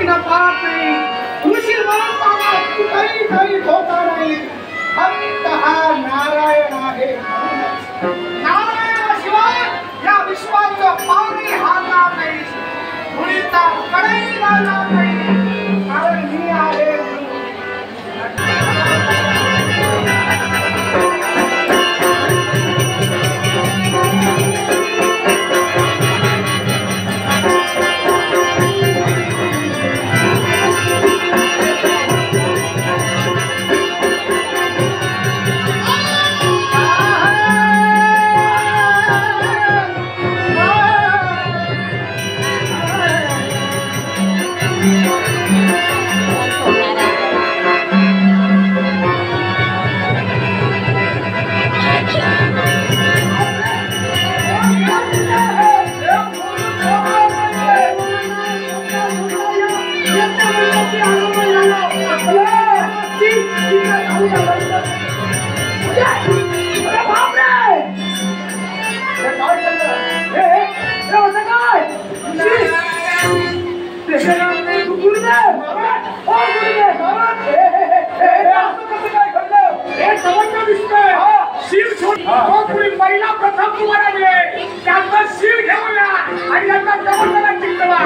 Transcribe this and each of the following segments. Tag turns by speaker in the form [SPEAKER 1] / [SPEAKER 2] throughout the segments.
[SPEAKER 1] न पाहत नाही, ऋषी म्हणताना कुठेही काही धोका नाही, फक्त हा नारायण आहे. नारायणाशिवाय या विश्वाचं पावली हालणार नाही, धुळीचा कडाई लावणार नाही, कारण मी आहे.
[SPEAKER 2] महिला प्रथम तुम्हाला मिळेल, त्यांचा शिव घेऊया आणि त्यांचा जवळ चिंतवा.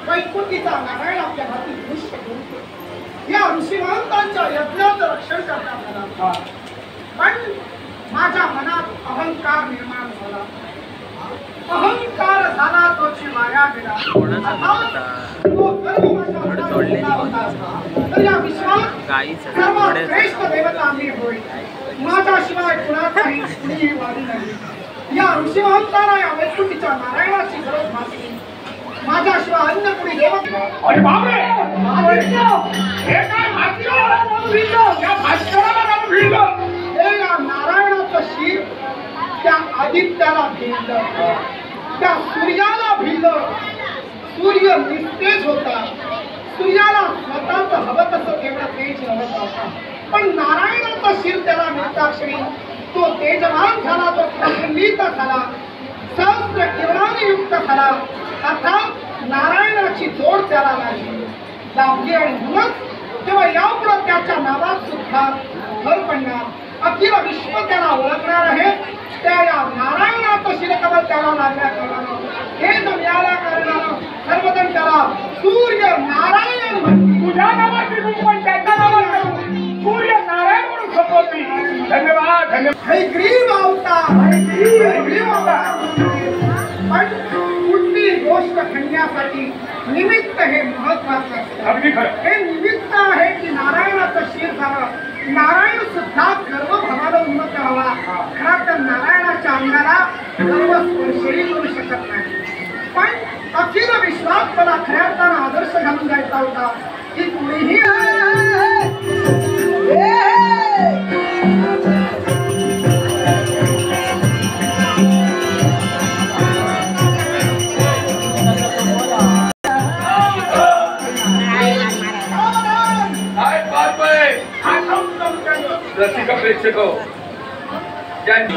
[SPEAKER 1] वैकुंठीचा नारायण आपल्या हाती दृश्य घेऊन या ऋषीमंतांच्या यज्ञाचं रक्षण करण्यात आला. पण माझ्या मनात अहंकार निर्माण झाला, अहंकार झाला, तोची माया गेला, तो गर्व माझ्या मनात होता. तर या विश्वात सर्वात श्रेष्ठ देवता मी होय, माझ्याशिवाय कुणाचाही कुणीही वादी नाही. या ऋषीमंतांना या वैकुंठीच्या नारायणाची गरज भासली, माझ्याशिवाय अन्य कोणी देवत नाही.
[SPEAKER 2] अरे बापरे, हे काय या भास्कराला नाम भिडलं.
[SPEAKER 1] हे या नारायणाचं शिर त्या आदित्याला भिडलं, त्या सूर्याला भिडलं. सूर्य निस्तेज होता, सूर्याला स्वतःच हवं तसं तेवढं तेज हवं होता. पण नारायणाचं शिर त्याला मिळताक्षणी तो तेजवान झाला, तो प्रफुल्लित झाला, सहस्र किरणाने युक्त झाला. अर्थात नारायणाची जोड त्याला लाभली आणि म्हणूनच तेव्हा यापुढे त्याच्या नावात सुद्धा भर पडणार, अखिल विश्व त्याला ओळखणार आहे. त्या या नारायणाचं शिरकमल त्याला लागल्या कारणानं, हे जो मिळाल्या कारणानं सर्वजण त्याला सूर्य नारायण म्हणतील.
[SPEAKER 2] तुझ्या नावाची पण त्याच्या नावात सूर्य नारायण म्हणून संबोधली. धन्यवाद, धन्यवाद.
[SPEAKER 1] हयग्रीव अवतार, हयग्रीव अवतार. पण कुठली गोष्ट घडण्यासाठी निमित्त हे महत्वाचं असतं.
[SPEAKER 2] अगदी खरं.
[SPEAKER 1] हे निमित्त आहे की नारायणाचं शिर झालं. नारायण सुद्धा गर्वभावाला उन्नत व्हावा. खरा तर नारायणाच्या अंगाला गर्व स्पर्शही करू शकत नाही. पण अखिल विश्वात मला खऱ्या अर्थानं आदर्श घालून जायचा होता की कुणीही
[SPEAKER 2] रसिक प्रेक्षक ज्यांनी